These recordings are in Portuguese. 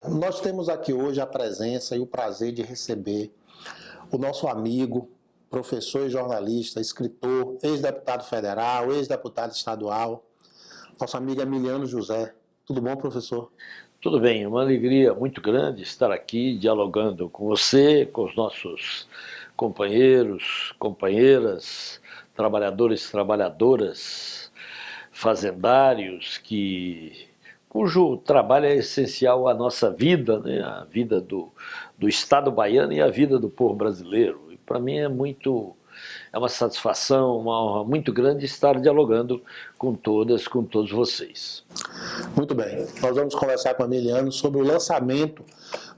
Nós temos aqui hoje a presença e o prazer de receber o nosso amigo, professor e jornalista, escritor, ex-deputado federal, ex-deputado estadual, nosso amigo Emiliano José. Tudo bom, professor? Tudo bem, é uma alegria muito grande estar aqui dialogando com você, com os nossos companheiros, companheiras, trabalhadores, trabalhadoras, fazendários, cujo trabalho é essencial à nossa vida, né? A vida do Estado baiano e a vida do povo brasileiro. E para mim é uma satisfação, uma honra muito grande estar dialogando com todas, com todos vocês. Muito bem, nós vamos conversar com o Emiliano sobre o lançamento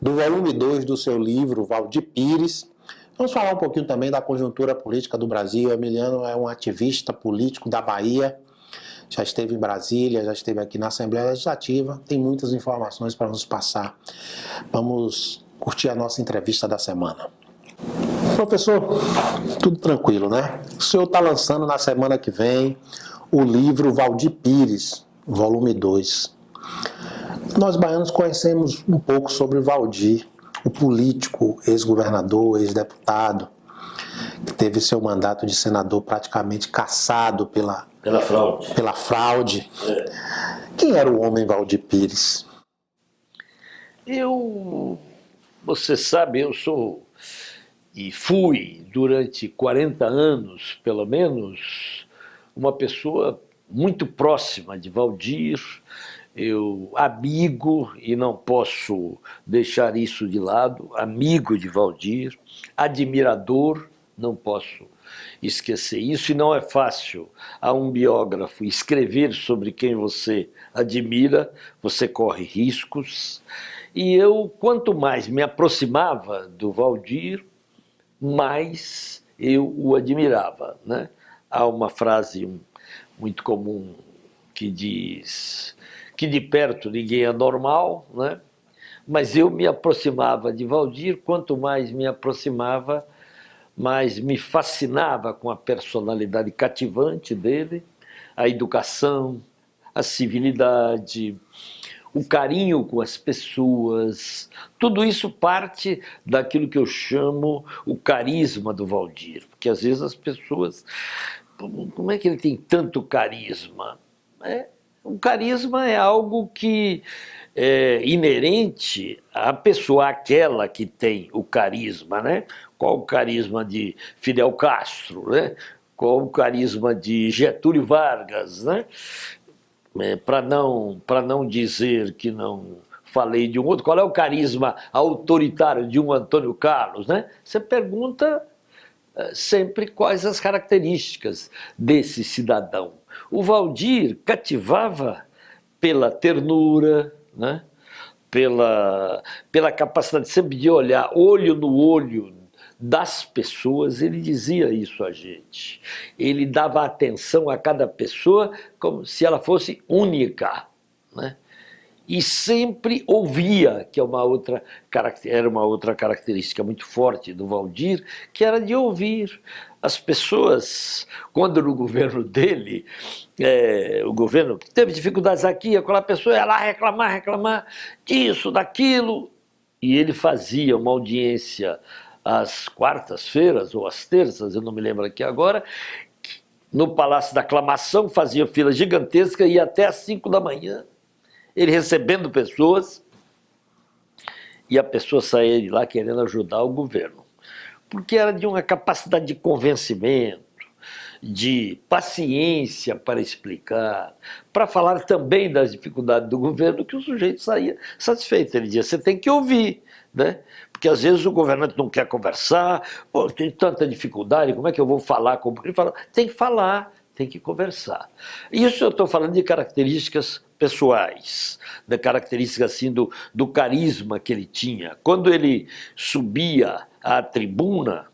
do volume 2 do seu livro, Valdir Pires. Vamos falar um pouquinho também da conjuntura política do Brasil. O Emiliano é um ativista político da Bahia, já esteve em Brasília, já esteve aqui na Assembleia Legislativa, tem muitas informações para nos passar. Vamos curtir a nossa entrevista da semana. Professor, tudo tranquilo, né? O senhor está lançando na semana que vem o livro Valdir Pires, volume 2. Nós baianos conhecemos um pouco sobre Valdir, o político, ex-governador, ex-deputado, que teve seu mandato de senador praticamente cassado pela fraude. Quem era o homem Valdir Pires? Você sabe, eu sou e fui durante 40 anos, pelo menos, uma pessoa muito próxima de Valdir, amigo, e não posso deixar isso de lado, amigo de Valdir, admirador, não posso esquecer isso, e não é fácil a um biógrafo escrever sobre quem você admira, você corre riscos, e quanto mais me aproximava do Valdir, mais eu o admirava, né? Há uma frase muito comum que diz que de perto ninguém é normal, né? Mas eu me aproximava de Valdir, quanto mais me aproximava, mais me fascinava com a personalidade cativante dele, a educação, a civilidade, o carinho com as pessoas, tudo isso parte daquilo que eu chamo o carisma do Valdir, porque às vezes as pessoas, como é que ele tem tanto carisma? O carisma é algo que é inerente à pessoa, aquela que tem o carisma, né? Qual o carisma de Fidel Castro, né? Qual o carisma de Getúlio Vargas, né? Para não dizer que não falei de um outro, qual é o carisma autoritário de um Antônio Carlos, né? Você pergunta sempre quais as características desse cidadão. O Valdir cativava pela ternura, né? pela capacidade sempre de olhar olho no olho das pessoas, ele dizia isso a gente. Ele dava atenção a cada pessoa como se ela fosse única, né? E sempre ouvia, que era uma outra característica muito forte do Valdir, que era de ouvir. As pessoas, quando no governo dele, o governo teve dificuldades aqui, aquela pessoa ia lá reclamar disso, daquilo, e ele fazia uma audiência às quartas-feiras ou às terças, eu não me lembro aqui agora, no Palácio da Aclamação, fazia fila gigantesca, ia até às 5 da manhã, ele recebendo pessoas, e a pessoa saía de lá querendo ajudar o governo. Porque era de uma capacidade de convencimento, de paciência para explicar, para falar também das dificuldades do governo, que o sujeito saía satisfeito. Ele dizia, você tem que ouvir, né? Porque às vezes o governante não quer conversar, pô, tem tanta dificuldade, como é que eu vou falar? Ele fala, tem que falar, tem que conversar. Isso eu estou falando de características pessoais, da característica assim do carisma que ele tinha. Quando ele subia à tribuna,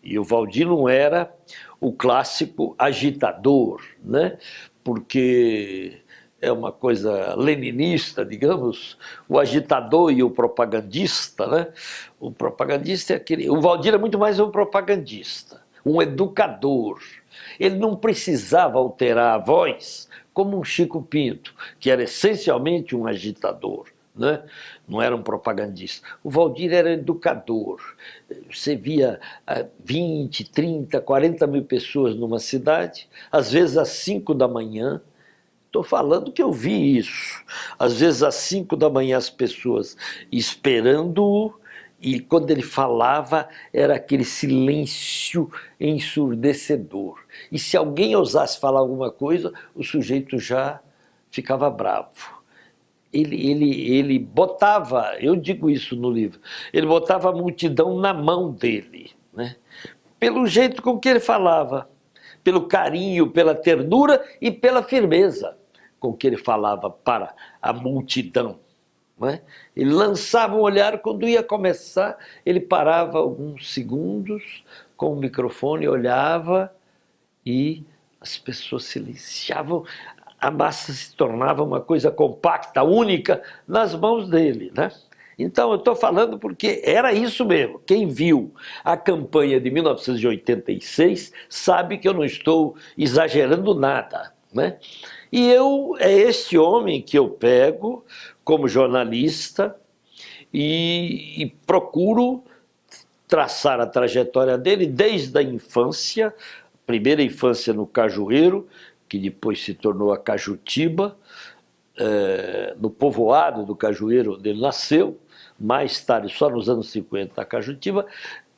e o Valdir não era o clássico agitador, né? Porque é uma coisa leninista, digamos, o agitador e o propagandista, né? O propagandista é aquele... O Valdir é muito mais um propagandista, um educador. Ele não precisava alterar a voz como um Chico Pinto, que era essencialmente um agitador, né? Não era um propagandista. O Waldir era educador. Você via 20, 30, 40 mil pessoas numa cidade, às vezes às 5 da manhã. Estou falando que eu vi isso. Às vezes às 5 da manhã as pessoas esperando-o, e quando ele falava era aquele silêncio ensurdecedor. E se alguém ousasse falar alguma coisa, o sujeito já ficava bravo. Ele botava, eu digo isso no livro, ele botava a multidão na mão dele, né? Pelo jeito com que ele falava, pelo carinho, pela ternura e pela firmeza com que ele falava para a multidão. Né? Ele lançava um olhar, quando ia começar, ele parava alguns segundos com o microfone, olhava e as pessoas silenciavam. A massa se tornava uma coisa compacta, única, nas mãos dele, né? Então, eu estou falando porque era isso mesmo. Quem viu a campanha de 1986 sabe que eu não estou exagerando nada, né? E é esse homem que eu pego como jornalista e procuro traçar a trajetória dele desde a infância, primeira infância no Cajueiro, que depois se tornou a Cajutiba, no povoado do Cajueiro, onde ele nasceu, mais tarde, só nos anos 50, a Cajutiba,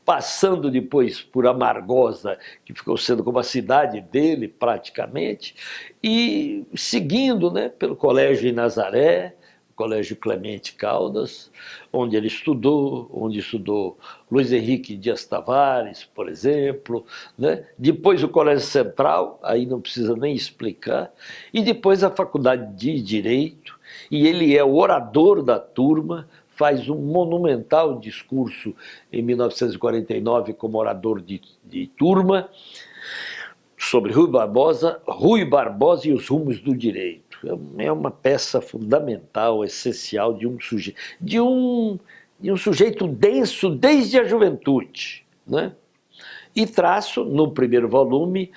passando depois por Amargosa, que ficou sendo como a cidade dele, praticamente, e seguindo, né, pelo Colégio em Nazaré, Colégio Clemente Caldas, onde ele estudou, onde estudou Luiz Henrique Dias Tavares, por exemplo, né? Depois o Colégio Central, aí não precisa nem explicar, e depois a Faculdade de Direito, e ele é o orador da turma, faz um monumental discurso em 1949 como orador de turma, sobre Rui Barbosa e os rumos do direito. É uma peça fundamental, essencial de um sujeito denso desde a juventude, né? E traço no primeiro volume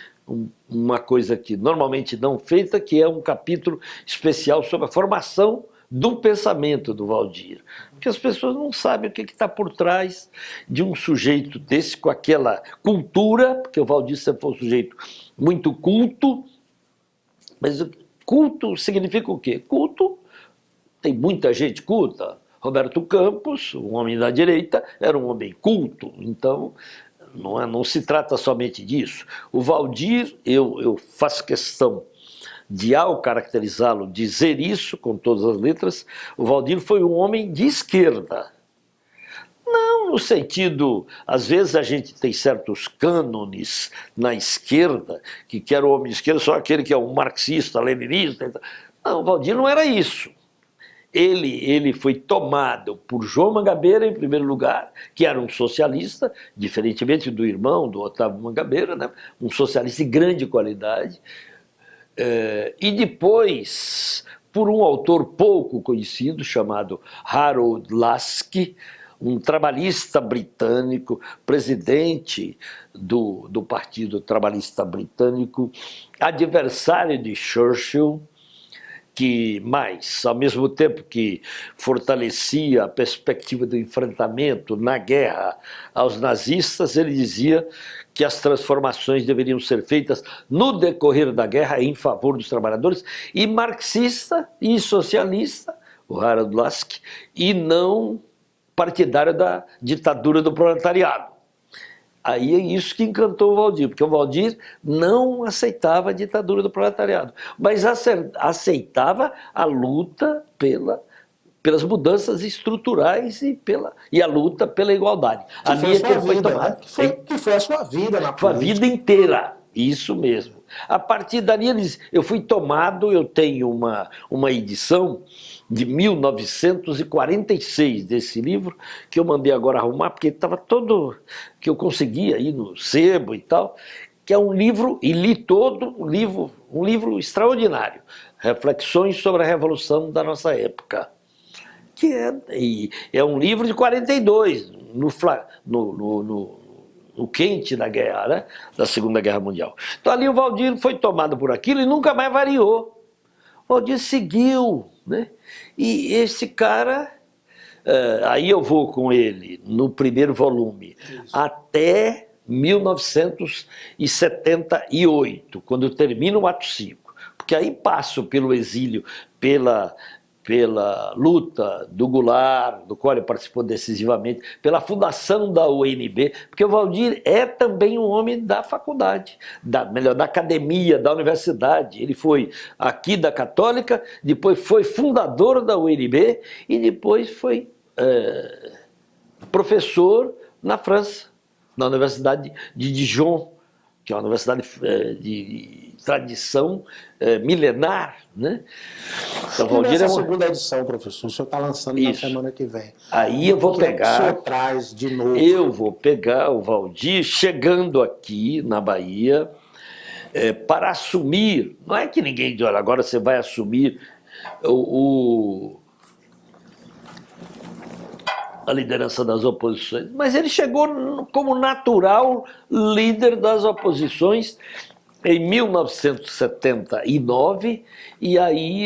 uma coisa que normalmente não feita, que é um capítulo especial sobre a formação do pensamento do Waldir, porque as pessoas não sabem o que está por trás de um sujeito desse, com aquela cultura, porque o Waldir sempre foi um sujeito muito culto, mas culto significa o quê? Culto, tem muita gente culta. Roberto Campos, um homem da direita, era um homem culto, então não se trata somente disso. O Waldir, eu faço questão de, ao caracterizá-lo, dizer isso com todas as letras. O Waldir foi um homem de esquerda. Não no sentido, às vezes a gente tem certos cânones na esquerda, que quer o homem de esquerda só aquele que é um marxista, leninista. Não, o Waldir não era isso. Ele foi tomado por João Mangabeira, em primeiro lugar, que era um socialista, diferentemente do irmão, do Otávio Mangabeira, né? Um socialista de grande qualidade. E depois, por um autor pouco conhecido, chamado Harold Laski, um trabalhista britânico, presidente do Partido Trabalhista Britânico, adversário de Churchill, que mais, ao mesmo tempo que fortalecia a perspectiva do enfrentamento na guerra aos nazistas, ele dizia que as transformações deveriam ser feitas no decorrer da guerra em favor dos trabalhadores, e marxista e socialista, o Harold Laski, e não partidário da ditadura do proletariado. Aí é isso que encantou o Waldir, porque o Waldir não aceitava a ditadura do proletariado, mas aceitava a luta pelas mudanças estruturais e a luta pela igualdade. Que foi a sua vida na política. A vida inteira, isso mesmo. A partir dali, eu fui tomado, eu tenho uma edição de 1946 desse livro, que eu mandei agora arrumar, porque estava todo, que eu conseguia ir no sebo e tal, que é um livro, e li todo, um livro extraordinário, Reflexões sobre a Revolução da Nossa Época, que é um livro de 42, no quente da guerra, né? Da Segunda Guerra Mundial. Então ali o Waldir foi tomado por aquilo e nunca mais variou. O Valdir seguiu, né? E esse cara, aí eu vou com ele no primeiro volume, até 1978, quando termina o ato 5, porque aí passo pelo exílio, pela luta do Goulart, do qual ele participou decisivamente, pela fundação da UNB, porque o Valdir é também um homem da faculdade, da academia, da universidade. Ele foi aqui da Católica, depois foi fundador da UNB e depois foi professor na França, na Universidade de Dijon, que é uma universidade de tradição milenar, né? Então, Valdir é segunda edição, professor, o senhor está lançando na semana que vem. Aí eu vou pegar. O senhor traz de novo. Eu vou pegar o Valdir chegando aqui na Bahia para assumir. Não é que ninguém diz, olha, agora você vai assumir a liderança das oposições, mas ele chegou como natural líder das oposições em 1979, e aí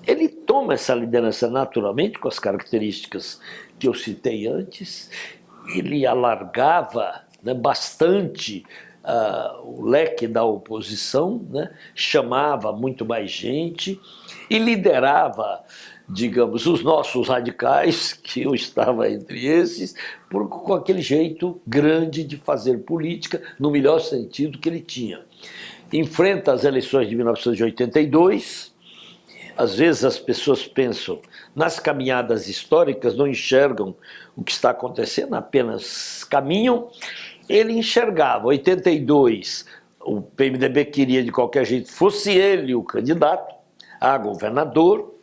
ele toma essa liderança naturalmente, com as características que eu citei antes. Ele alargava, né, bastante o leque da oposição, né, chamava muito mais gente e liderava, digamos, os nossos radicais, que eu estava entre esses, com aquele jeito grande de fazer política, no melhor sentido que ele tinha. Enfrenta as eleições de 1982, às vezes as pessoas pensam nas caminhadas históricas, não enxergam o que está acontecendo, apenas caminham. Ele enxergava, 82, o PMDB queria de qualquer jeito, fosse ele o candidato a governador.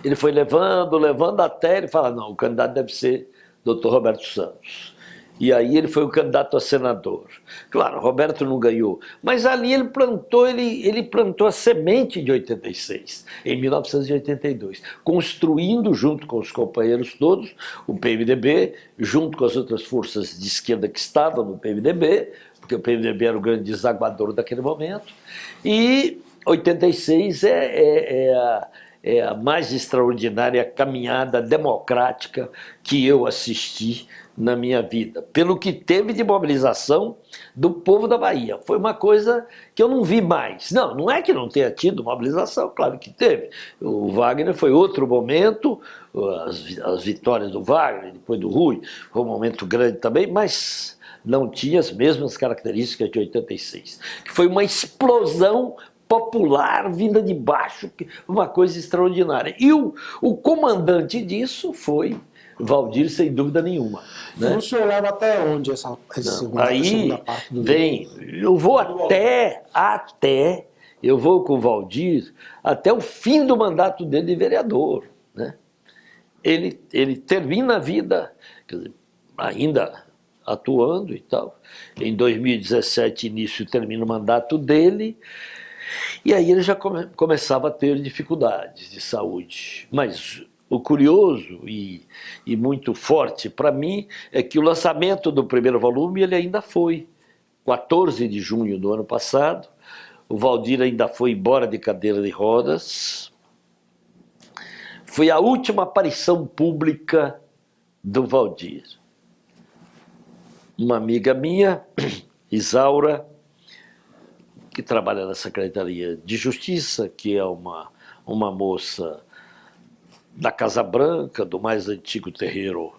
Ele foi levando até ele falar, não, o candidato deve ser Dr. Roberto Santos. E aí ele foi o candidato a senador. Claro, Roberto não ganhou, mas ali ele plantou a semente de 86, em 1982, construindo junto com os companheiros todos, o PMDB, junto com as outras forças de esquerda que estavam no PMDB, porque o PMDB era o grande desaguador daquele momento, e 86 é a mais extraordinária caminhada democrática que eu assisti na minha vida, pelo que teve de mobilização do povo da Bahia. Foi uma coisa que eu não vi mais. Não é que não tenha tido mobilização, claro que teve. O Wagner foi outro momento, as vitórias do Wagner, depois do Rui, foi um momento grande também, mas não tinha as mesmas características de 86, que foi uma explosão popular vinda de baixo, uma coisa extraordinária. E o comandante disso foi Valdir, sem dúvida nenhuma. Né? O senhor leva até onde essa segunda parte do livro? Eu vou eu vou com o Valdir até o fim do mandato dele de vereador. Né? Ele termina a vida, quer dizer, ainda atuando e tal. Em 2017, início, termina o mandato dele. E aí ele já começava a ter dificuldades de saúde. Mas o curioso e muito forte para mim é que o lançamento do primeiro volume ele ainda foi 14 de junho do ano passado. O Valdir ainda foi embora de cadeira de rodas. Foi a última aparição pública do Valdir. Uma amiga minha, Isaura, que trabalha na Secretaria de Justiça, que é uma moça da Casa Branca, do mais antigo terreiro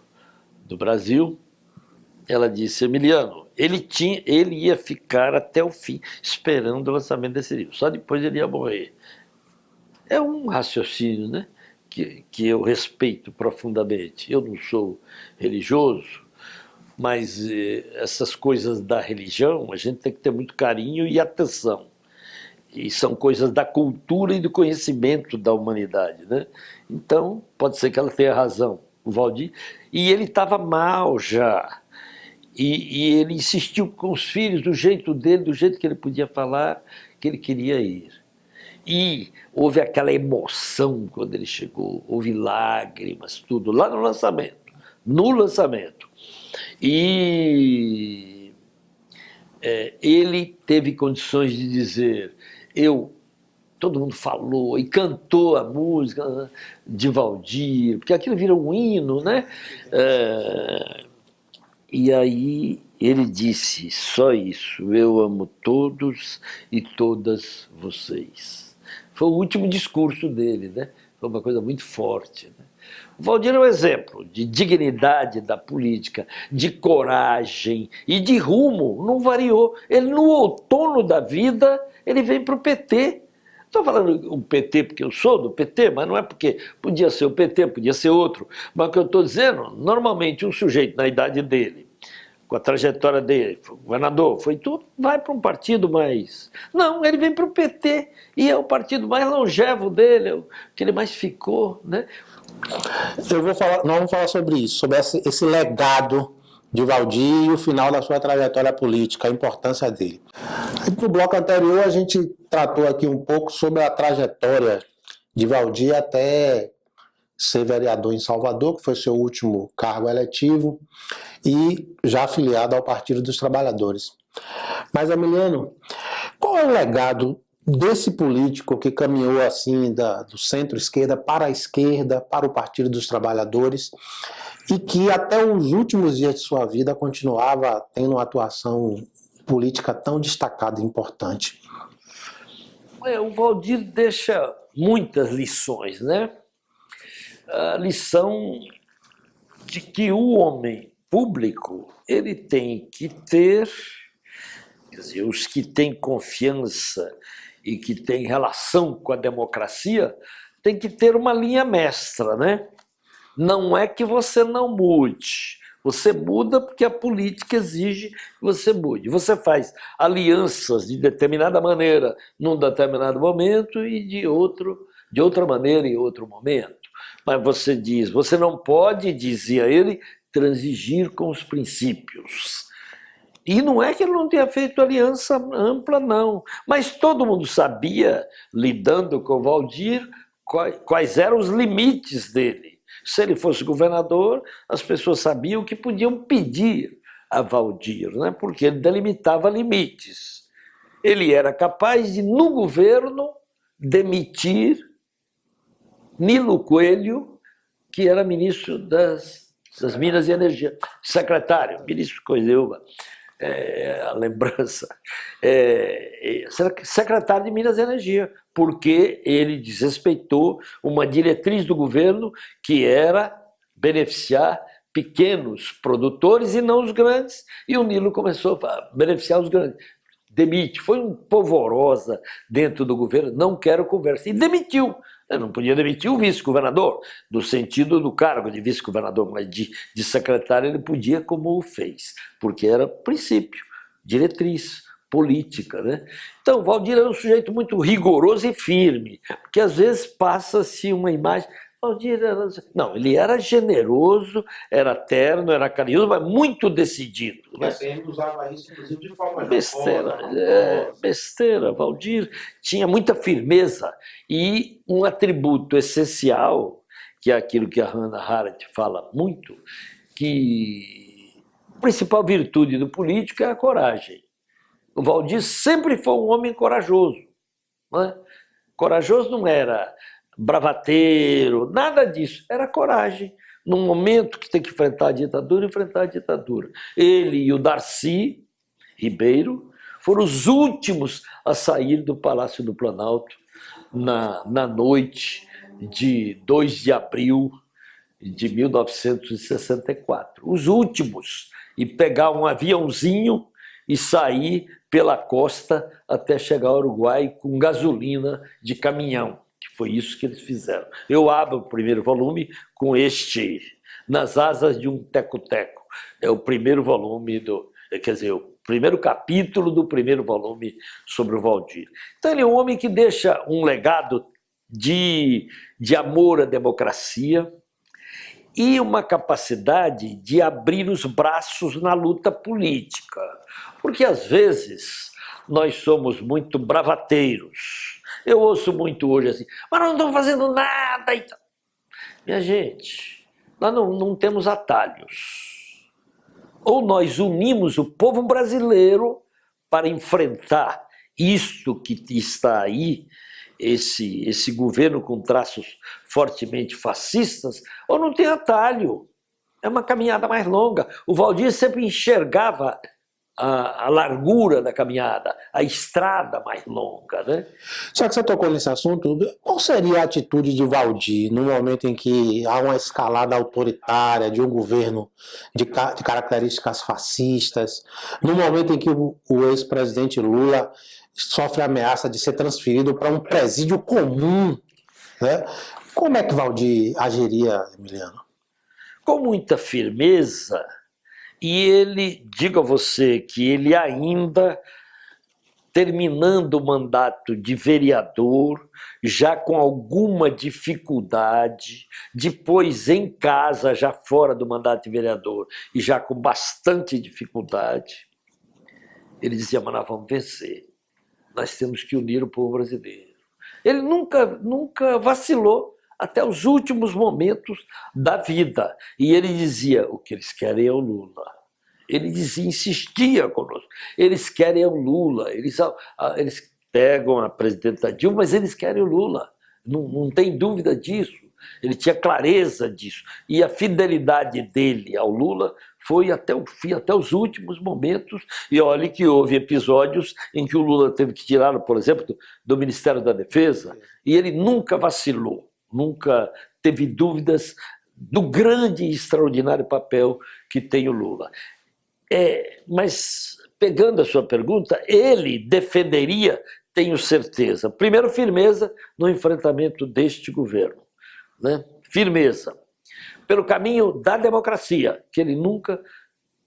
do Brasil, ela disse, Emiliano, ele ia ficar até o fim esperando o lançamento desse livro, só depois ele ia morrer. É um raciocínio, né, que eu respeito profundamente. Eu não sou religioso, mas essas coisas da religião a gente tem que ter muito carinho e atenção. E são coisas da cultura e do conhecimento da humanidade, né? Então, pode ser que ela tenha razão, o Valdir. E ele estava mal já. E ele insistiu com os filhos, do jeito dele, do jeito que ele podia falar, que ele queria ir. E houve aquela emoção quando ele chegou, houve lágrimas, tudo, lá no lançamento. No lançamento. E ele teve condições de dizer, eu todo mundo falou e cantou a música, né, de Valdir, porque aquilo vira um hino, né? E aí ele disse só isso: eu amo todos e todas vocês. Foi o último discurso dele, né? Foi uma coisa muito forte, né? O Valdir é um exemplo de dignidade da política, de coragem e de rumo, não variou. Ele, no outono da vida, ele vem para o PT. Estou falando o PT porque eu sou do PT, mas não é porque podia ser o PT, podia ser outro. Mas o que eu estou dizendo, normalmente um sujeito na idade dele, com a trajetória dele, foi governador, foi tudo, vai para um partido mais... Não, ele vem para o PT, e é o partido mais longevo dele, é o que ele mais ficou, né? Nós vamos falar sobre isso, sobre esse legado de Valdir e o final da sua trajetória política, a importância dele. No bloco anterior, a gente tratou aqui um pouco sobre a trajetória de Valdir até ser vereador em Salvador, que foi seu último cargo eletivo, e já afiliado ao Partido dos Trabalhadores. Mas, Emiliano, qual é o legado desse político que caminhou assim do centro-esquerda para a esquerda, para o Partido dos Trabalhadores, e que até os últimos dias de sua vida continuava tendo uma atuação política tão destacada e importante? O Valdir deixa muitas lições, né? A lição de que o homem público, ele tem que ter, quer dizer, os que têm confiança e que têm relação com a democracia, tem que ter uma linha mestra, né? Não é que você não mude, você muda porque a política exige que você mude. Você faz alianças de determinada maneira num determinado momento e de outra maneira em outro momento. Mas você diz, você não pode, dizia ele, transigir com os princípios. E não é que ele não tenha feito aliança ampla, não. Mas todo mundo sabia, lidando com o Valdir, quais eram os limites dele. Se ele fosse governador, as pessoas sabiam o que podiam pedir a Valdir, né? Porque ele delimitava limites. Ele era capaz de, no governo, demitir Nilo Coelho, que era ministro das Minas e Energia, secretário, ministro Coelho, a lembrança, secretário de Minas e Energia, porque ele desrespeitou uma diretriz do governo que era beneficiar pequenos produtores e não os grandes, e o Nilo começou a beneficiar os grandes. Demite, foi um polvorosa dentro do governo, não quero conversa, e demitiu. Eu não podia demitir o vice-governador, no sentido do cargo de vice-governador, mas de secretário ele podia, como o fez, porque era princípio, diretriz política, né? Então, Valdir era um sujeito muito rigoroso e firme, porque às vezes passa-se uma imagem... Valdir era... Não, ele era generoso, era terno, era carinhoso, mas muito decidido. Né? Ele usava isso, inclusive, de forma besteira. Besteira. Valdir tinha muita firmeza e um atributo essencial, que é aquilo que a Hannah Arendt fala muito, que a principal virtude do político é a coragem. O Valdir sempre foi um homem corajoso. Não é? Corajoso não era bravateiro, nada disso, era coragem. Num momento que tem que enfrentar a ditadura, enfrentar a ditadura. Ele e o Darcy Ribeiro foram os últimos a sair do Palácio do Planalto na noite de 2 de abril de 1964. Os últimos. E pegar um aviãozinho e sair pela costa até chegar ao Uruguai com gasolina de caminhão. Foi isso que eles fizeram. Eu abro o primeiro volume com este, Nas Asas de um Teco-Teco. É o primeiro volume quer dizer, o primeiro capítulo do primeiro volume sobre o Valdir. Então ele é um homem que deixa um legado de amor à democracia e uma capacidade de abrir os braços na luta política. Porque às vezes nós somos muito bravateiros. Eu ouço muito hoje assim, mas nós não estamos fazendo nada. Minha gente, nós não temos atalhos. Ou nós unimos o povo brasileiro para enfrentar isto que está aí, esse governo com traços fortemente fascistas, ou não tem atalho. É uma caminhada mais longa. O Valdir sempre enxergava a largura da caminhada, a estrada mais longa, né? Já que você tocou nesse assunto, qual seria a atitude de Valdir no momento em que há uma escalada autoritária de um governo de características fascistas, no momento em que o ex-presidente Lula sofre a ameaça de ser transferido para um presídio comum, né? Como é que Valdir agiria, Emiliano? Com muita firmeza, e ele, digo a você que ele ainda, terminando o mandato de vereador, já com alguma dificuldade, depois em casa, já fora do mandato de vereador, e já com bastante dificuldade, ele dizia, mas nós vamos vencer, nós temos que unir o povo brasileiro. Ele nunca vacilou até os últimos momentos da vida. E ele dizia, o que eles querem é o Lula. Ele dizia, insistia conosco, eles querem o Lula, eles pegam a presidenta Dilma, mas eles querem o Lula, não tem dúvida disso. Ele tinha clareza disso. E a fidelidade dele ao Lula foi até o fim, até os últimos momentos. E olhe que houve episódios em que o Lula teve que tirá-lo, por exemplo, do Ministério da Defesa, e ele nunca vacilou, nunca teve dúvidas do grande e extraordinário papel que tem o Lula. Mas, pegando a sua pergunta, ele defenderia, tenho certeza, primeiro, firmeza no enfrentamento deste governo, né? Firmeza. Pelo caminho da democracia, que ele nunca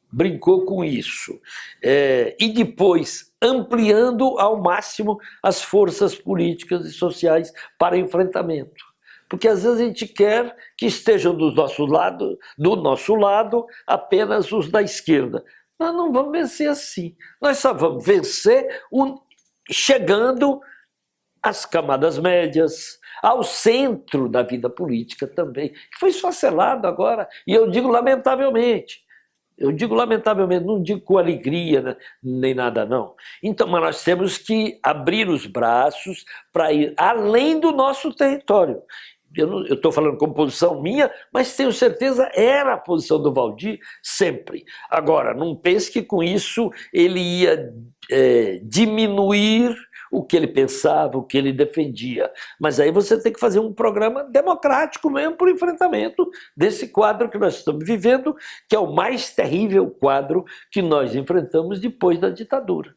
brincou com isso. E depois, ampliando ao máximo as forças políticas e sociais para enfrentamento. Porque às vezes a gente quer que estejam do nosso lado apenas os da esquerda. Nós não vamos vencer assim. Nós só vamos vencer chegando às camadas médias, ao centro da vida política também, que foi esfacelado agora, e eu digo lamentavelmente. Não digo com alegria, né, nem nada, não. Então, mas nós temos que abrir os braços para ir além do nosso território. Eu estou falando como posição minha, mas tenho certeza era a posição do Valdir sempre. Agora, não pense que com isso ele ia diminuir o que ele pensava, o que ele defendia. Mas aí você tem que fazer um programa democrático mesmo para o enfrentamento desse quadro que nós estamos vivendo, que é o mais terrível quadro que nós enfrentamos depois da ditadura.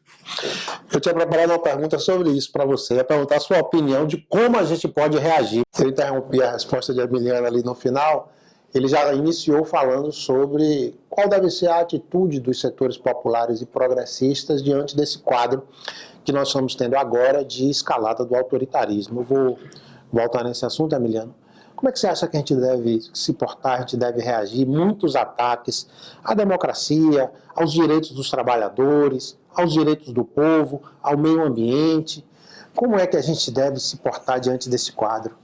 Eu tinha preparado uma pergunta sobre isso para você, ia perguntar a sua opinião de como a gente pode reagir. Eu interrompi a resposta de Emiliano ali no final, ele já iniciou falando sobre qual deve ser a atitude dos setores populares e progressistas diante desse quadro que nós estamos tendo agora de escalada do autoritarismo. Eu vou voltar nesse assunto, Emiliano. Como é que você acha que a gente deve se portar, a gente deve reagir? Muitos ataques à democracia, aos direitos dos trabalhadores, aos direitos do povo, ao meio ambiente. Como é que a gente deve se portar diante desse quadro?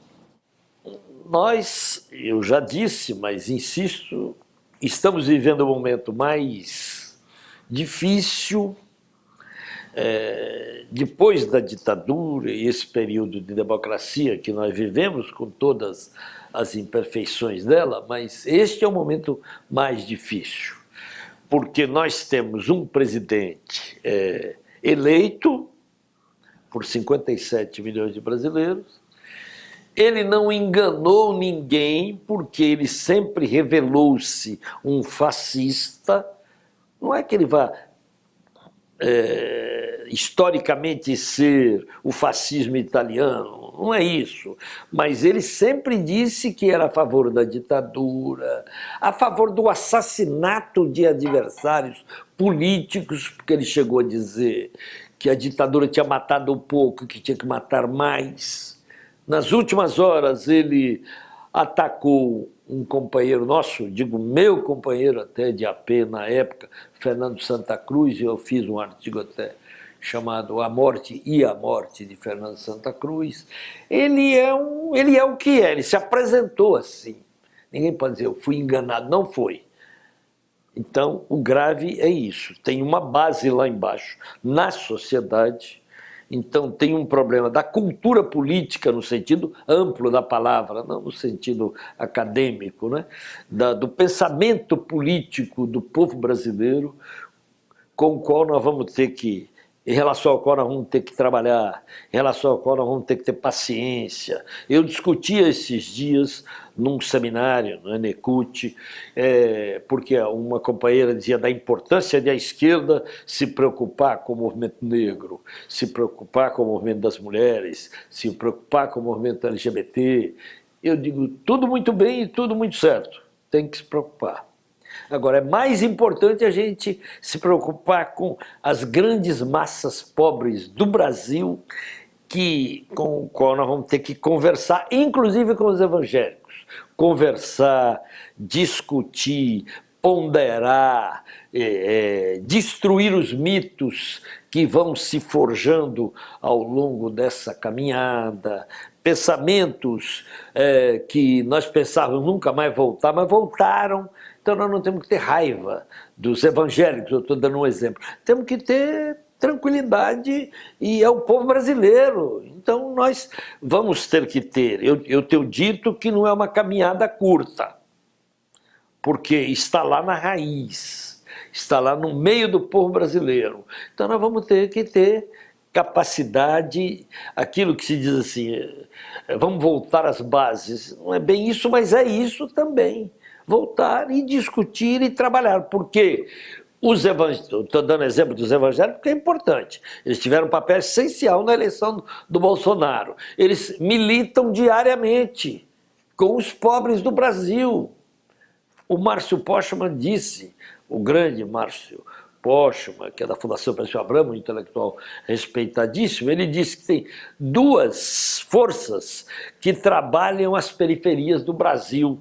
Eu já disse, mas insisto, estamos vivendo o momento mais difícil depois da ditadura e esse período de democracia que nós vivemos, com todas as imperfeições dela, mas este é o momento mais difícil, porque nós temos um presidente eleito por 57 milhões de brasileiros. Ele não enganou ninguém, porque ele sempre revelou-se um fascista. Não é que ele vá historicamente ser o fascismo italiano, não é isso, mas ele sempre disse que era a favor da ditadura, a favor do assassinato de adversários políticos, porque ele chegou a dizer que a ditadura tinha matado um pouco, que tinha que matar mais. Nas últimas horas ele atacou um companheiro nosso, digo meu companheiro até de AP na época, Fernando Santa Cruz, e eu fiz um artigo até chamado A Morte e a Morte de Fernando Santa Cruz. Ele é o que é, ele se apresentou assim. Ninguém pode dizer, eu fui enganado, não foi. Então, o grave é isso, tem uma base lá embaixo, na sociedade, Então tem um problema da cultura política no sentido amplo da palavra, não no sentido acadêmico, né? Do pensamento político do povo brasileiro, com o qual nós vamos ter que, em relação ao qual nós vamos ter que trabalhar, em relação ao qual nós vamos ter que ter paciência. Eu discutia esses dias num seminário, no Enecute, porque uma companheira dizia da importância de a esquerda se preocupar com o movimento negro, se preocupar com o movimento das mulheres, se preocupar com o movimento LGBT. Eu digo, tudo muito bem e tudo muito certo, tem que se preocupar. Agora, é mais importante a gente se preocupar com as grandes massas pobres do Brasil, com o qual nós vamos ter que conversar, inclusive com os evangélicos. Conversar, discutir, ponderar, destruir os mitos que vão se forjando ao longo dessa caminhada, pensamentos que nós pensávamos nunca mais voltar, mas voltaram. Então nós não temos que ter raiva dos evangélicos, eu estou dando um exemplo. Temos que ter tranquilidade, e é o povo brasileiro. Então nós vamos ter que ter, eu tenho dito que não é uma caminhada curta, porque está lá na raiz, está lá no meio do povo brasileiro. Então nós vamos ter que ter capacidade, aquilo que se diz assim, vamos voltar às bases. Não é bem isso, mas é isso também. Voltar e discutir e trabalhar, porque os evangélicos, estou dando exemplo dos evangélicos porque é importante, eles tiveram um papel essencial na eleição do Bolsonaro, eles militam diariamente com os pobres do Brasil. O Márcio Postman disse, o grande Márcio Postman, que é da Fundação Perseu Abramo, um intelectual respeitadíssimo, ele disse que tem duas forças que trabalham as periferias do Brasil: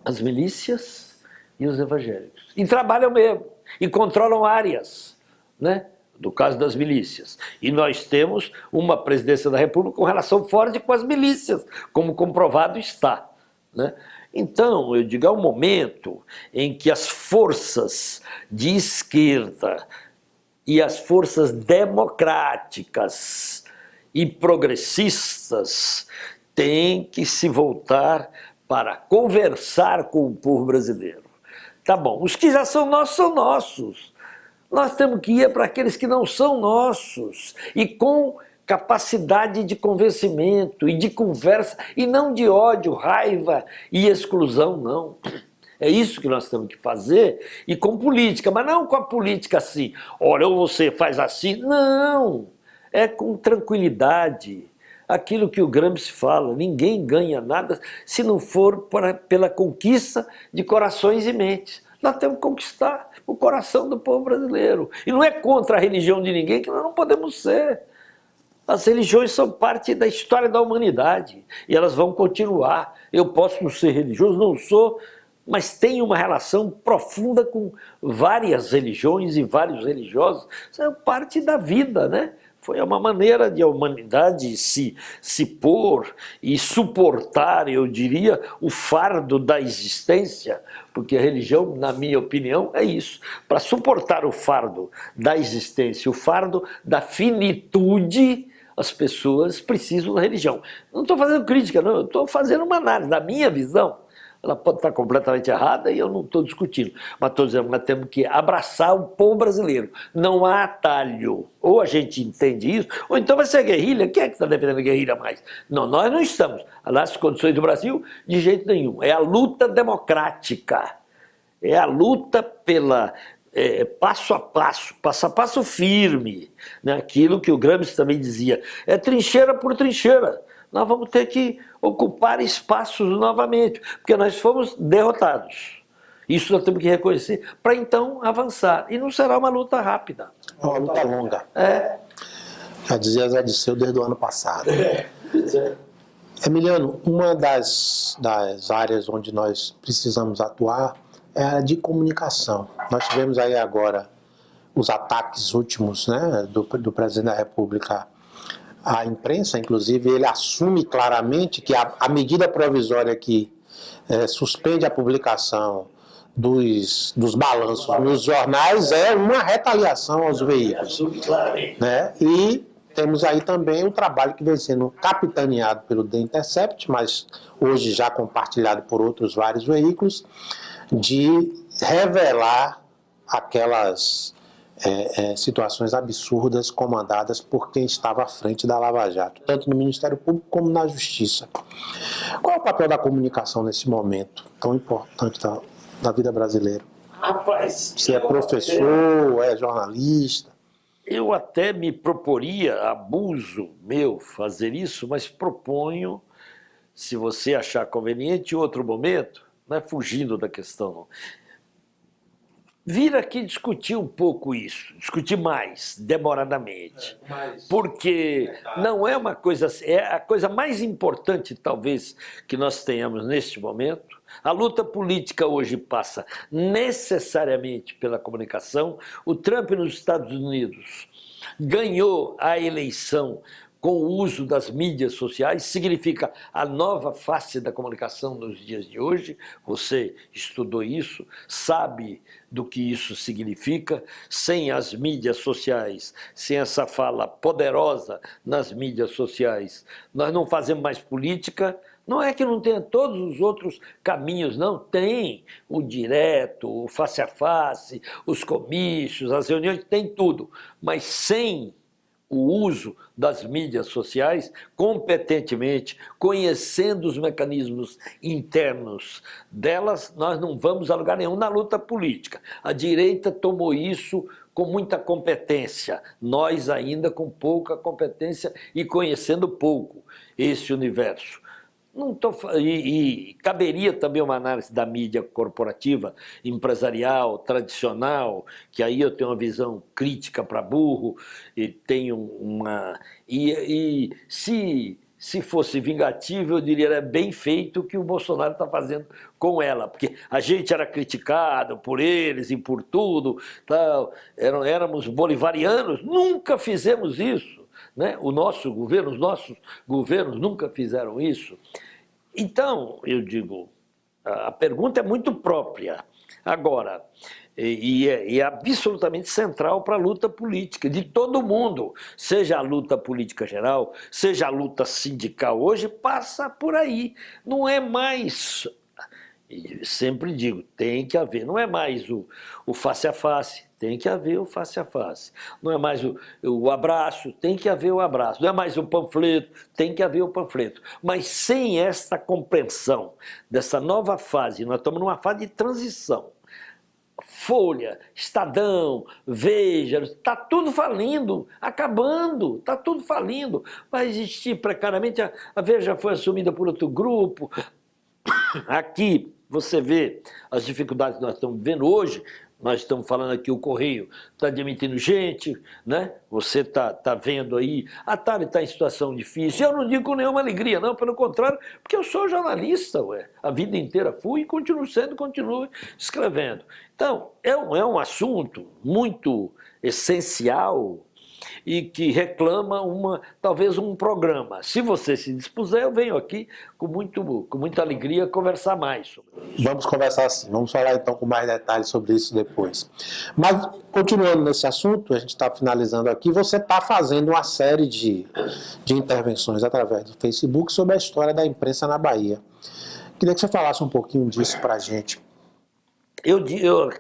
as milícias e os evangélicos. E trabalham mesmo, e controlam áreas, né? Do caso das milícias. E nós temos uma presidência da República com relação forte com as milícias, como comprovado está, né? Então, eu digo, é um momento em que as forças de esquerda e as forças democráticas e progressistas têm que se voltar para conversar com o povo brasileiro. Tá bom, os que já são nossos são nossos. Nós temos que ir para aqueles que não são nossos, e com capacidade de convencimento e de conversa, e não de ódio, raiva e exclusão, não. É isso que nós temos que fazer, e com política, mas não com a política assim, olha, ou você faz assim, não, é com tranquilidade. Aquilo que o Gramsci fala, ninguém ganha nada se não for pela conquista de corações e mentes. Nós temos que conquistar o coração do povo brasileiro. E não é contra a religião de ninguém, que nós não podemos ser. As religiões são parte da história da humanidade e elas vão continuar. Eu posso não ser religioso, não sou, mas tenho uma relação profunda com várias religiões e vários religiosos. Isso é parte da vida, né? Foi uma maneira de a humanidade se pôr e suportar, eu diria, o fardo da existência, porque a religião, na minha opinião, é isso. Para suportar o fardo da existência, o fardo da finitude, as pessoas precisam da religião. Não estou fazendo crítica, não, eu estou fazendo uma análise da minha visão. Ela pode estar completamente errada e eu não estou discutindo. Mas estou dizendo que nós temos que abraçar o povo brasileiro. Não há atalho. Ou a gente entende isso, ou então vai ser guerrilha. Quem é que está defendendo a guerrilha mais? Não, nós não estamos. Nas condições do Brasil, de jeito nenhum. É a luta democrática. É a luta pela passo a passo firme. Né? Aquilo que o Gramsci também dizia. É trincheira por trincheira. Nós vamos ter que ocupar espaços novamente, porque nós fomos derrotados. Isso nós temos que reconhecer, para então avançar. E não será uma luta rápida. É uma luta longa. É. Já dizia Zé Disseu desde o ano passado. Emiliano, uma das áreas onde nós precisamos atuar é a de comunicação. Nós tivemos aí agora os ataques últimos, né, do presidente da República. A imprensa, inclusive, ele assume claramente que a medida provisória que suspende a publicação dos balanços nos jornais é uma retaliação aos veículos, né? E temos aí também um trabalho que vem sendo capitaneado pelo The Intercept, mas hoje já compartilhado por outros vários veículos, de revelar aquelas situações absurdas comandadas por quem estava à frente da Lava Jato, tanto no Ministério Público como na Justiça. Qual é o papel da comunicação nesse momento tão importante da vida brasileira? Rapaz, se é professor, é jornalista? Eu até me proporia, abuso meu, fazer isso, mas proponho, se você achar conveniente, em outro momento, não é fugindo da questão, não. Vir aqui discutir um pouco isso, discutir mais, demoradamente. Porque não é uma coisa, é a coisa mais importante, talvez, que nós tenhamos neste momento. A luta política hoje passa necessariamente pela comunicação. O Trump nos Estados Unidos ganhou a eleição com o uso das mídias sociais, significa a nova face da comunicação nos dias de hoje. Você estudou isso, sabe do que isso significa. Sem as mídias sociais, sem essa fala poderosa nas mídias sociais, nós não fazemos mais política. Não é que não tenha todos os outros caminhos, não. Tem o direto, o face a face, os comícios, as reuniões, tem tudo. Mas sem o uso das mídias sociais, competentemente, conhecendo os mecanismos internos delas, nós não vamos a lugar nenhum na luta política. A direita tomou isso com muita competência, nós ainda com pouca competência e conhecendo pouco esse universo. E caberia também uma análise da mídia corporativa, empresarial, tradicional, que aí eu tenho uma visão crítica para burro, e tenho uma. Se fosse vingativo, eu diria era bem feito o que o Bolsonaro está fazendo com ela, porque a gente era criticado por eles e por tudo, tal, éramos bolivarianos, nunca fizemos isso. Né? O nosso governo, os nossos governos nunca fizeram isso. Então, eu digo, a pergunta é muito própria. Agora, é absolutamente central para a luta política de todo mundo, seja a luta política geral, seja a luta sindical hoje, passa por aí. Não é mais, sempre digo, tem que haver, não é mais o face a face, tem que haver o face a face. Não é mais o abraço, tem que haver o abraço. Não é mais o panfleto, tem que haver o panfleto. Mas sem esta compreensão dessa nova fase, nós estamos numa fase de transição. Folha, Estadão, Veja, está tudo falindo, acabando, está tudo falindo. Vai existir precariamente, a Veja foi assumida por outro grupo. Aqui você vê as dificuldades que nós estamos vivendo hoje. Nós estamos falando aqui, o Correio está demitindo gente, né? Você está vendo aí, a Tari está em situação difícil. Eu não digo com nenhuma alegria, não, pelo contrário, porque eu sou jornalista, ué. A vida inteira fui e continuo sendo, continuo escrevendo. Então, é um assunto muito essencial e que reclama talvez um programa. Se você se dispuser, eu venho aqui com muita alegria conversar mais sobre isso. Vamos conversar sim, vamos falar então com mais detalhes sobre isso depois. Mas, continuando nesse assunto, a gente está finalizando aqui, você está fazendo uma série de intervenções através do Facebook sobre a história da imprensa na Bahia. Queria que você falasse um pouquinho disso para a gente. Eu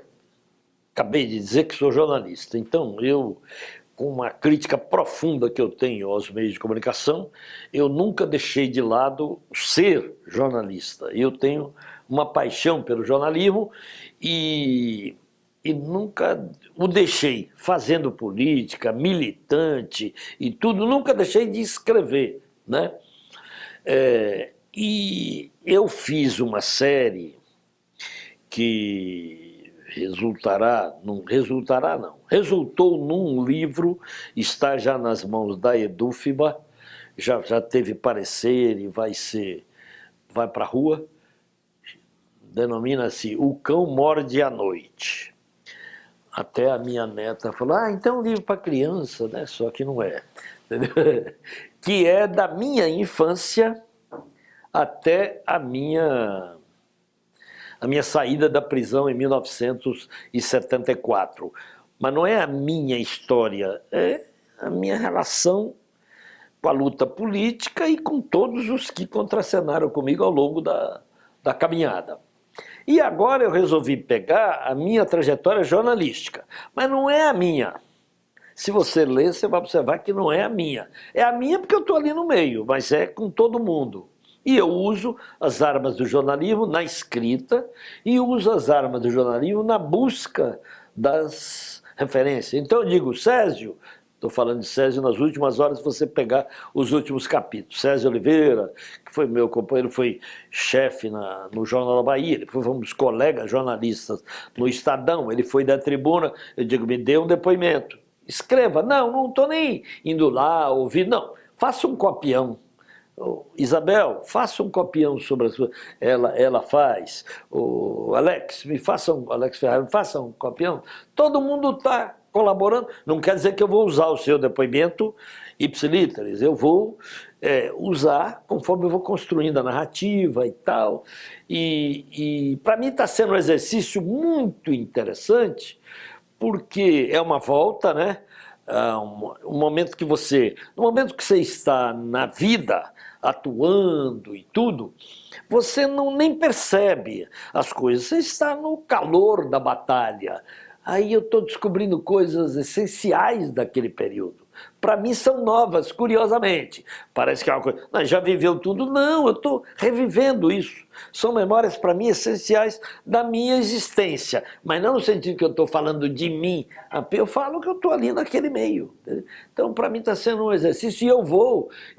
acabei de dizer que sou jornalista, então com uma crítica profunda que eu tenho aos meios de comunicação, eu nunca deixei de lado ser jornalista. Eu tenho uma paixão pelo jornalismo e nunca o deixei fazendo política, militante e tudo, nunca deixei de escrever, né? E eu fiz uma série que resultou num livro, está já nas mãos da Edufba, já teve parecer e vai para a rua, denomina-se O Cão Morde à Noite. Até a minha neta falou, então é um livro para criança, né? Só que não é. Que é da minha infância até a minha a minha saída da prisão em 1974. Mas não é a minha história, é a minha relação com a luta política e com todos os que contracenaram comigo ao longo da caminhada. E agora eu resolvi pegar a minha trajetória jornalística, mas não é a minha. Se você ler, você vai observar que não é a minha. É a minha porque eu estou ali no meio, mas é com todo mundo. E eu uso as armas do jornalismo na escrita e uso as armas do jornalismo na busca das referências. Então eu digo, Césio, estou falando de Césio nas últimas horas, se você pegar os últimos capítulos. Césio Oliveira, que foi meu companheiro, foi chefe no Jornal da Bahia, ele foi um dos colegas jornalistas no Estadão, ele foi da Tribuna, eu digo, me dê um depoimento. Escreva, não estou nem indo lá ouvir, não, faça um copião. Isabel, faça um copião sobre a sua. Ela faz. Alex, Alex Ferrari, me faça um copião. Todo mundo está colaborando. Não quer dizer que eu vou usar o seu depoimento ipsiliteris. Eu vou usar conforme eu vou construindo a narrativa e tal. E para mim está sendo um exercício muito interessante, porque é uma volta, né? Um momento que no momento que você está na vida, atuando e tudo, você nem percebe as coisas, você está no calor da batalha. Aí eu estou descobrindo coisas essenciais daquele período. Para mim são novas, curiosamente. Parece que é uma coisa, não, já viveu tudo. Não, eu estou revivendo isso. São memórias para mim essenciais da minha existência. Mas não no sentido que eu estou falando de mim. Eu falo que eu estou ali naquele meio. Entendeu? Então para mim está sendo um exercício e eu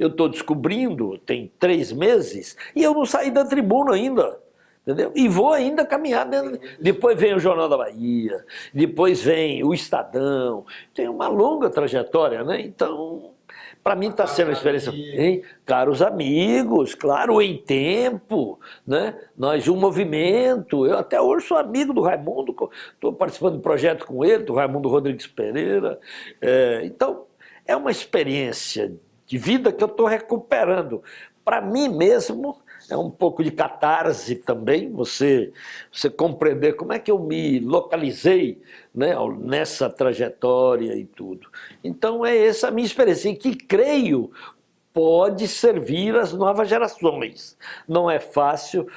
estou descobrindo, tem 3 meses, e eu não saí da tribuna ainda. Entendeu? E vou ainda caminhar dentro. Depois vem o Jornal da Bahia, depois vem o Estadão. Tem uma longa trajetória, né? Então, para mim está sendo uma experiência. Hein? Caros amigos, claro, Em Tempo, né? Nós, um movimento. Eu até hoje sou amigo do Raimundo, estou participando de projeto com ele, do Raimundo Rodrigues Pereira. Então, é uma experiência de vida que eu estou recuperando. Para mim mesmo, é um pouco de catarse também, você compreender como é que eu me localizei, né, nessa trajetória e tudo. Então é essa a minha experiência, e que creio pode servir às novas gerações. Não é fácil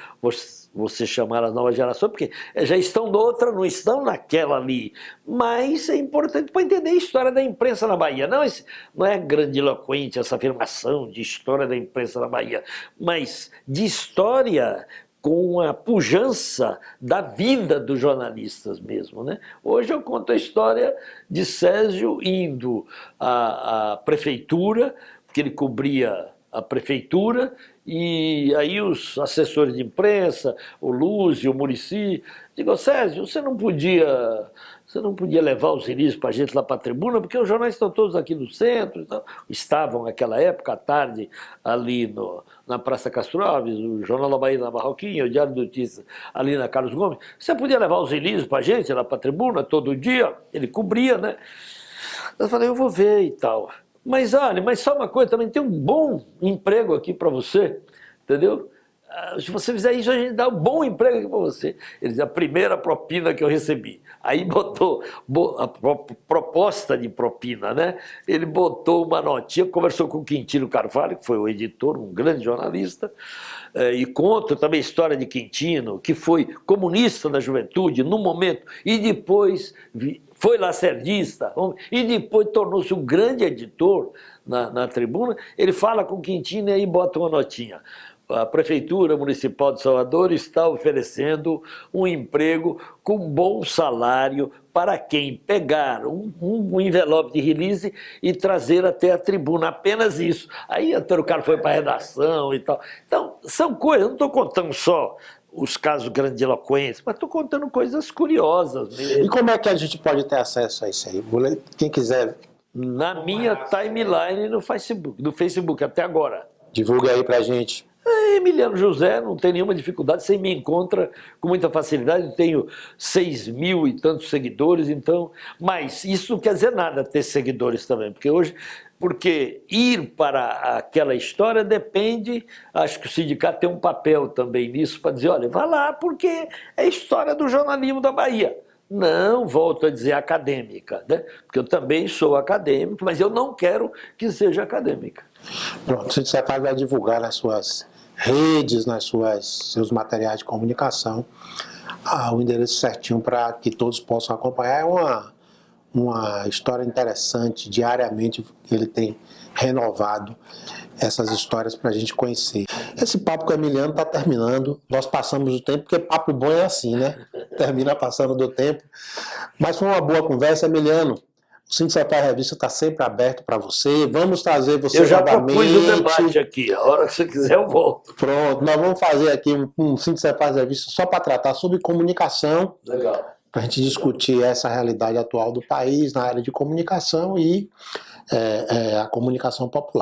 você chamar as novas gerações, porque já estão noutra, não estão naquela ali. Mas é importante para entender a história da imprensa na Bahia. Não é grandiloquente essa afirmação de história da imprensa na Bahia, mas de história com a pujança da vida dos jornalistas mesmo, né? Hoje eu conto a história de Césio indo à prefeitura, porque ele cobria a prefeitura, e aí os assessores de imprensa, o Lúcio, o Muricy, digam, Césio, você não podia levar os Iris para a gente lá para a tribuna, porque os jornais estão todos aqui no centro, então, estavam naquela época, à tarde, ali na Praça Castro Alves, o Jornal da Bahia na Barroquinha, o Diário de Notícias ali na Carlos Gomes, você podia levar os Iris para a gente lá para a tribuna todo dia? Ele cobria, né? Eu falei, eu vou ver e tal. Mas olha, mas só uma coisa, também tem um bom emprego aqui para você, entendeu? Se você fizer isso, a gente dá um bom emprego aqui para você. Ele diz, a primeira propina que eu recebi. Aí botou a proposta de propina, né? Ele botou uma notinha, conversou com o Quintino Carvalho, que foi o editor, um grande jornalista, e conta também a história de Quintino, que foi comunista na juventude, no momento, e depois foi lacerdista, e depois tornou-se um grande editor na tribuna. Ele fala com o Quintino e aí bota uma notinha. A Prefeitura Municipal de Salvador está oferecendo um emprego com bom salário para quem pegar um envelope de release e trazer até a tribuna, apenas isso. Aí até o cara foi para a redação e tal. Então, são coisas, eu não estou contando só os casos grandiloquentes, mas estou contando coisas curiosas mesmo. E como é que a gente pode ter acesso a isso aí? Quem quiser... Na minha timeline no Facebook até agora. Divulga aí pra gente. Emiliano José, não tem nenhuma dificuldade, você me encontra com muita facilidade, eu tenho 6.000 e tantos seguidores, então, mas isso não quer dizer nada ter seguidores também, porque hoje porque ir para aquela história depende, acho que o sindicato tem um papel também nisso, para dizer, olha, vá lá, porque é a história do jornalismo da Bahia. Não, volto a dizer acadêmica, né? Porque eu também sou acadêmico, mas eu não quero que seja acadêmica. Pronto, o sindicato vai divulgar nas suas redes, seus materiais de comunicação, o endereço certinho para que todos possam acompanhar. É uma história interessante, diariamente ele tem renovado essas histórias para a gente conhecer. Esse papo com o Emiliano está terminando, nós passamos o tempo, porque papo bom é assim, né? Termina passando do tempo, mas foi uma boa conversa, Emiliano. O Sindicato Revista está sempre aberto para você, vamos trazer você eu já novamente. propus o debate aqui, a hora que você quiser eu volto. Pronto, nós vamos fazer aqui um Sindicato Revista só para tratar sobre comunicação. Legal. Para a gente discutir essa realidade atual do país na área de comunicação e a comunicação popular.